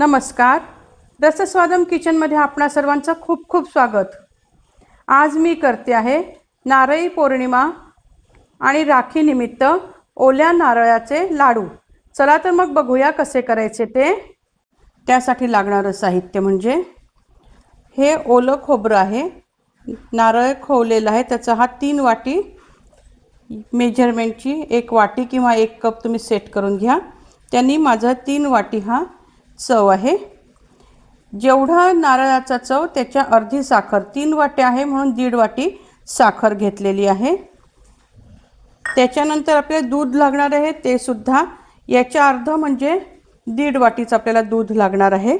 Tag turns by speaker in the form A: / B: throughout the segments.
A: नमस्कार. रसस्वादम किचनमध्ये आपणा सर्वांचं खूप खूप स्वागत. आज मी करते आहे नारळी पौर्णिमा आणि राखी निमित्त ओल्या नारळाचे लाडू. चला तर मग बघूया कसे करायचे ते. त्यासाठी लागणारं साहित्य म्हणजे हे ओलं खोबरं आहे, नारळ खोवलेला आहे, त्याचा हा 3 वाटी मेजरमेंटची 1 वाटी किंवा 1 कप तुम्ही सेट करून घ्या. त्यांनी माझा 3 वाटी हा चव आहे. जेवढा नारळाचा चव त्याच्या अर्धी साखर, 3 वाटी आहे म्हणून 1.5 वाटी साखर घेतलेली आहे. त्याच्यानंतर आपल्याला दूध लागणार आहे, ते सुद्धा याच्या अर्ध म्हणजे 1.5 वाटीच आपल्याला दूध लागणार आहे.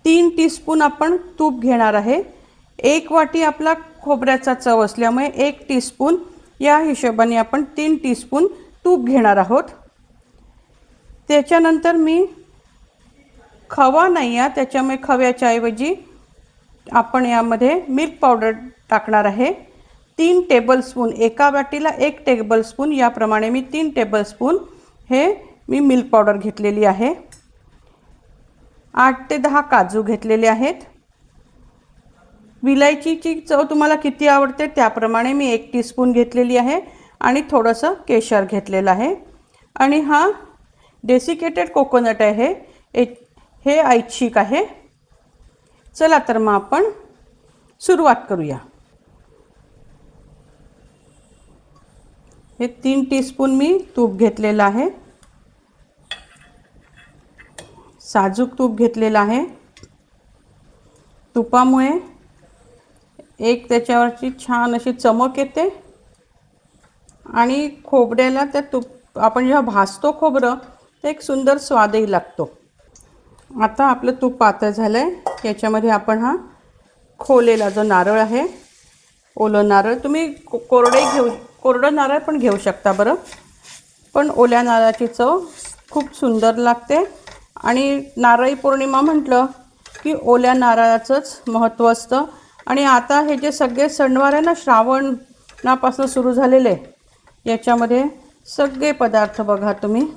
A: 3 टीस्पून आपण तूप घेणार आहे. 1 वाटी आपला खोबऱ्याचा चव असल्यामुळे 1 टीस्पून या हिशोबाने आपण 3 टीस्पून तूप घेणार आहोत. त्याच्यानंतर मी खवा नाही आहे, त्याच्यामुळे खव्याच्या ऐवजी आपण यामध्ये मिल्क पावडर टाकणार आहे. 3 टेबलस्पून, एका वाटीला 1 टेबलस्पून याप्रमाणे मी 3 टेबलस्पून हे मी मिल्क पावडर घेतलेली आहे. 8 ते 10 काजू घेतलेले आहेत. विलायचीची चव तुम्हाला किती आवडते त्याप्रमाणे मी 1 टीस्पून घेतलेली आहे आणि थोडंसं केशर घेतलेलं आहे. आणि हा डेसिकेटेड कोकोनट आहे, हे ऐच्छिक आहे. चला तर मग आपण सुरुवात करूया. हे 3 टीस्पून मी तूप घेतलेलं आहे, साजूक तूप घेतलेलं आहे. तुपामुळे एक त्याच्यावरची छान अशी चमक येते आणि खोबऱ्याला त्या तूप आपण जेव्हा भाजतो खोबरं ते एक सुंदर स्वादही लागतो. आता आपलं तूप पातळ झालं आहे. याच्यामध्ये आपण हा खोवलेला जो नारळ आहे, ओलं नारळ, तुम्ही कोरडं नारळ पण घेऊ शकता बरं, पण ओल्या नारळाची चव खूप सुंदर लागते. आणि नारळी पौर्णिमा म्हटलं की ओल्या नारळाचंच महत्त्व असतं. आणि आता हे जे सगळे सणवार आहे ना, श्रावणापासून सुरू झालेले, याच्यामध्ये सगळे पदार्थ बघा तुम्ही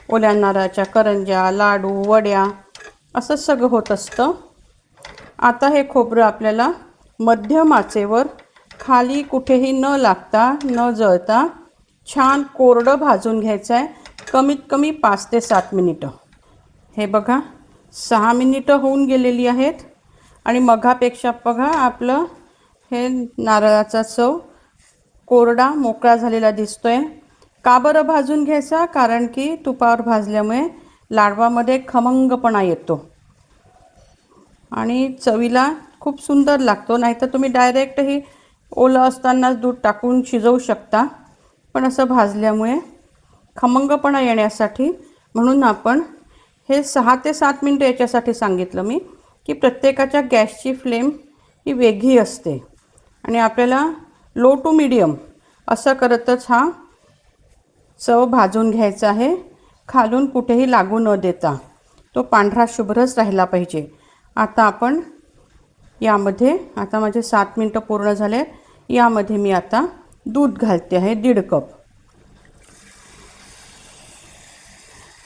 A: ओल्या नारळाच्या करंज्या, लाडू, वड्या असं सगळं होत असतं. आता हे खोबरं आपल्याला मध्यम आचेवर खाली कुठेही न लागता न जळता छान कोरडं भाजून घ्यायचं आहे, कमीत कमी 5 ते 7 मिनिटं. हे बघा 6 मिनिटं होऊन गेलेली आहेत आणि मघापेक्षा बघा आपलं हे नारळाचा चव कोरडा मोकळा झालेला दिसतोय. का बरं भाजून घ्यायचा? कारण की तुपावर भाजल्यामुळे लाडवामध्ये खमंगपणा येतो आणि चवीला खूप सुंदर लागतो. नाहीतर तुम्ही डायरेक्टही ओलं असतानाच दूध टाकून शिजवू शकता, पण असं भाजल्यामुळे खमंगपणा येण्यासाठी म्हणून आपण हे 6 ते 7 मिनिटं याच्यासाठी सांगितलं मी की प्रत्येकाच्या गॅसची फ्लेम ही वेगळी असते आणि आपल्याला लो टू मीडियम असं करतच हा चव भाजून घ्यायचा आहे, खालून कुठेही लागू न देता. तो पांढरा शुभ्रच राहिला पाहिजे. आता आपण यामध्ये, आता माझे 7 मिनिटं पूर्ण झाले, यामध्ये मी आता दूध घालते आहे 1.5 कप.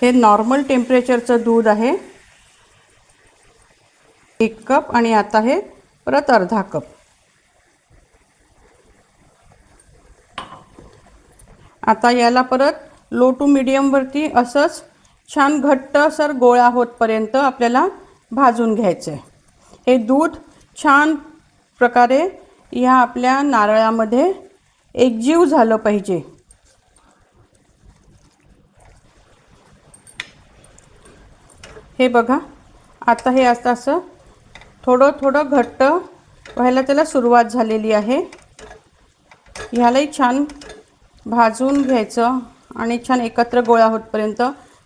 A: हे नॉर्मल टेम्परेचरचं दूध आहे, 1 कप. आणि आता हे परत अर्धा कप. आता याला परत लो टू मीडियमवरती असंच छान घट्टसर गोळा होतपर्यंत आपल्याला भाजून घ्यायचं आहे. हे दूध छान प्रकारे ह्या आपल्या नारळामध्ये एकजीव झालं पाहिजे. हे बघा आता हे असं थोडं थोडं घट्ट व्हायला त्याला सुरुवात झालेली आहे. ह्यालाही छान भाजून घ्यायचं आणि छान एकत्र गोळा होतपर्यंत,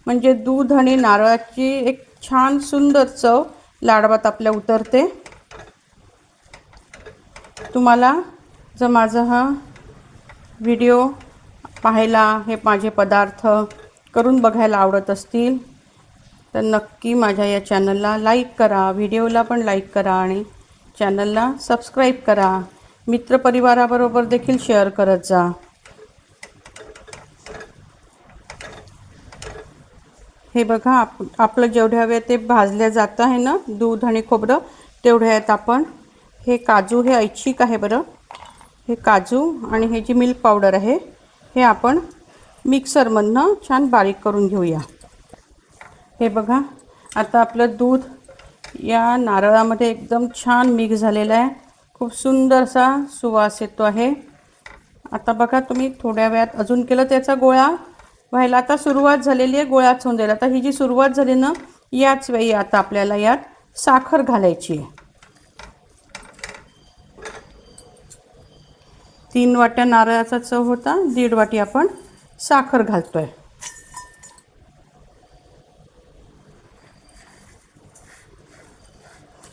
A: म्हणजे दूध आणि नारळाची एक छान सुंदर चव लाडवात आपल्या उतरते. तुम्हाला जर माझा हा व्हिडिओ पाहायला, हे माझे पदार्थ करून बघायला आवडत असतील तर नक्की माझ्या या चॅनलला लाईक करा, व्हिडिओला पण लाईक करा आणि चॅनलला सबस्क्राईब करा. मित्रपरिवाराबरोबर देखील शेअर करत जा. हे बघा आपलं जेवढ्या वेळ ते भाजल्या जातं आहे ना दूध आणि खोबरं, तेवढ्या वेळात आपण हे काजू, हे ऐच्छिक आहे बरं, हे काजू आणि हे जी मिल्क पावडर आहे हे आपण मिक्सरमधनं छान बारीक करून घेऊया. हे बघा आता आपलं दूध या नारळामध्ये एकदम छान मिक्स झालेलं आहे. खूप सुंदरसा सुवास येतो आहे. आता बघा तुम्ही थोड्या वेळात अजून केलं त्याचा गोळा व्हायला आता सुरुवात झालेली आहे, गोळाच होऊन जाईल. आता ही जी सुरुवात झाली ना, याच वेळी आता आपल्याला यात साखर घालायची आहे. 3 वाट्या नारळाचा चव होता, 1.5 वाटी आपण साखर घालतोय.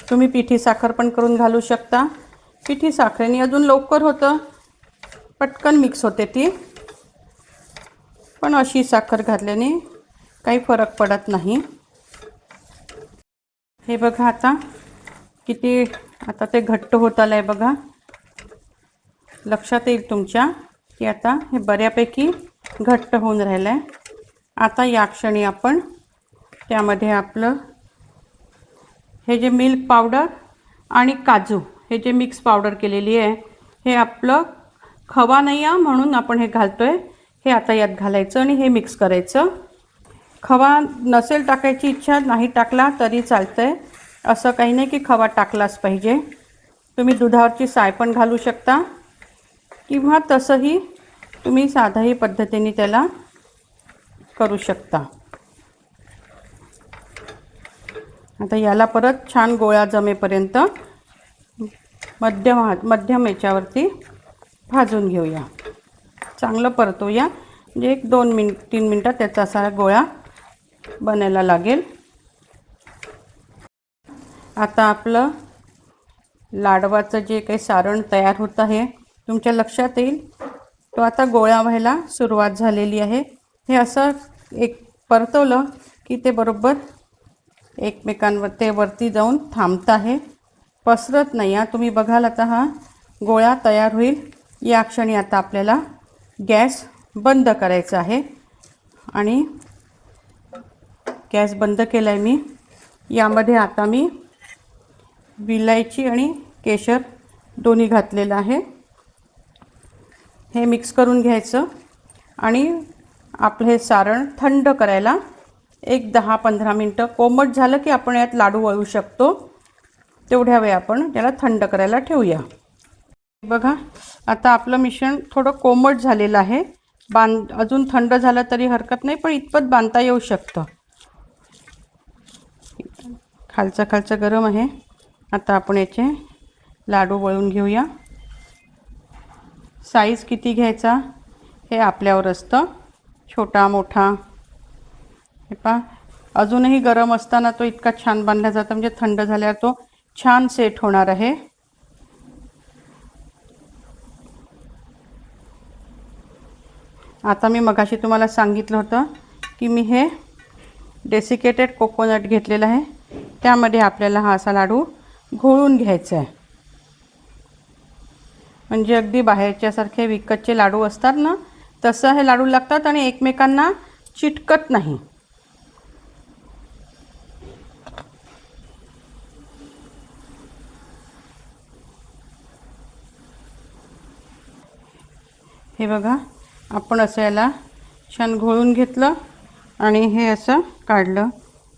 A: तुम्ही पिठी साखर पण करून घालू शकता. पिठी साखरेने अजून लवकर होतं, पटकन मिक्स होते ती. पण अशी साखर घातल्याने काही फरक पडत नाही. हे बघा आता किती आता ते घट्ट होत आलं आहे बघा. लक्षात येईल तुमच्या की आता हे बऱ्यापैकी घट्ट होऊन राहिलं आहे. आता या क्षणी आपण त्यामध्ये आपलं हे जे मिल्क पावडर आणि काजू हे जे मिक्स पावडर केलेली आहे, हे आपलं खवा नाही आहे म्हणून आपण हे घालतोय. हे आता यात घालायचं आणि हे मिक्स करायचं. खवा नसेल टाकायची इच्छा, नाही टाकला तरी चालतंय. असं काही नाही की खवा टाकलाच पाहिजे. तुम्ही दुधावरची साय पण घालू शकता किंवा तसंही तुम्ही साध्याही पद्धतीने त्याला करू शकता. आता याला परत छान गोळा जमेपर्यंत मध्यम याच्यावरती भाजून घेऊया. चांगलं परतूया, म्हणजे 1-2-3 मिनटात त्याचा असा गोळा बनायला लागेल. आता आपलं लाडवाचं जे काही सारण तयार होत आहे तुमच्या लक्षात येईल, तो आता गोळा व्हायला सुरुवात झालेली आहे. हे असं एक परतवलं की ते बरोबर एकमेकांवर ते वरती जाऊन थांबत आहे, पसरत नाही. तुम्ही बघाल आता हा गोळा तयार होईल. या क्षणी आता आपल्याला गॅस बंद करायचा आहे आणि गॅस बंद केला आहे मी. यामध्ये आता मी विलायची आणि केशर दोन्ही घातलेलं आहे. हे मिक्स करून घ्यायचं आणि आपलं हे सारण थंड करायला 10-15 मिनटं, कोमट झालं की आपण यात लाडू वळू शकतो. तेवढ्या वेळ आपण त्याला थंड करायला ठेवूया. बघा आता आपलं मिश्रण थोडं कोमट झालेलं आहे. अजून थंड झालं तरी हरकत नाही, पण इतपत बांधता येऊ शकतं. खालचं गरम आहे. आता आपण याचे लाडू वळून घेऊया. साईज किती घ्यायचा हे आपल्यावर असतं, छोटा मोठा. हे पहा अजूनही गरम असताना तो इतका छान बांधला जातो, म्हणजे थंड झाल्यावर तो छान सेट होणार आहे. आता मी मगाशी तुम्हाला सांगितलं होतं की मी हे डेसिकेटेड कोकोनट घेतलेलं आहे, त्यामध्ये आपल्याला हा असा लाडू घोळून घ्यायचा आहे. म्हणजे अगदी बाहेरच्यासारखे विकतचे लाडू असतात ना, तसं हे लाडू लागतात आणि एकमेकांना चिटकत नाही. हे बघा आपण असं याला छान घोळून घेतलं आणि हे असं काढलं.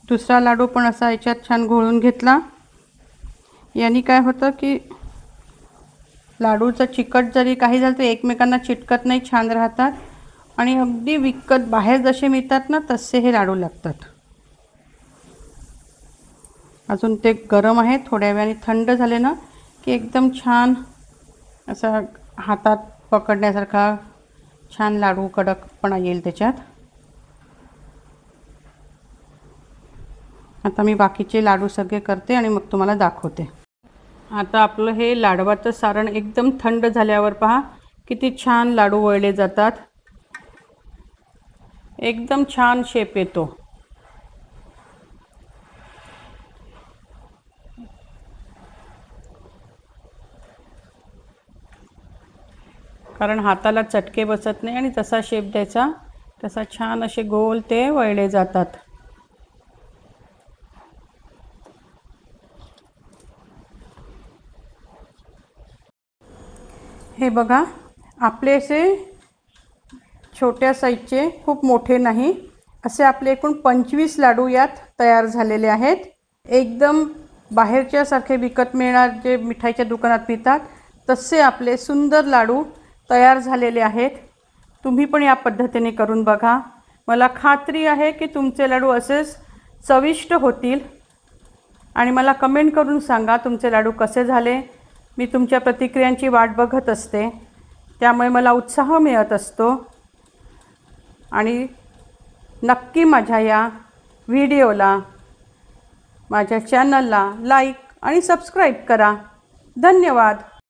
A: दुसरा लाडू पण असा याच्यात छान घोळून घेतला. याने काय होतं की लाडूचं चिकट जरी काही झालं तर एकमेकांना चिटकत नाही, छान राहतात आणि अगदी विकत बाहेर जसे मिळतात ना तसे हे लाडू लागतात. अजून ते गरम आहे, थोड्या वेळाने थंड झाले ना की एकदम छान असा हातात पकडण्यासारखा छान लाडू कडकपणा येईल त्याच्यात. आता मी बाकीचे लाडू सगळे करते आणि मग तुम्हाला दाखवते. आता आपलं हे लाडवाचं सारण एकदम थंड झाल्यावर पहा किती छान लाडू वळले जातात, एकदम छान शेप येतो. कारण हाताला चटके बसत नाही आणि तसा शेप द्यायचा, तसा छान असे गोल ते वळले जातात. हे बघा, आपले असे छोट्या साईजचे, खूप मोठे नाही, असे आपले एकूण 25 लाडू यात तयार झालेले आहेत. एकदम बाहेरच्यासारखे विकत मिळणार जे मिठाईच्या दुकानात मिळतात तसे आपले सुंदर लाडू तयार झालेले आहेत. तुम्ही पण या पद्धतीने करून बघा. मला खात्री आहे की तुमचे लाडू असेच चविष्ट होतील. आणि मला कमेंट करून सांगा तुमचे लाडू कसे झाले. मी तुमच्या प्रतिक्रियांची वाट बघत असते, त्यामुळे मला उत्साह मिळत असतो. आणि नक्की माझ्या या व्हिडिओला, माझ्या चॅनलला लाईक आणि सबस्क्राईब करा. धन्यवाद.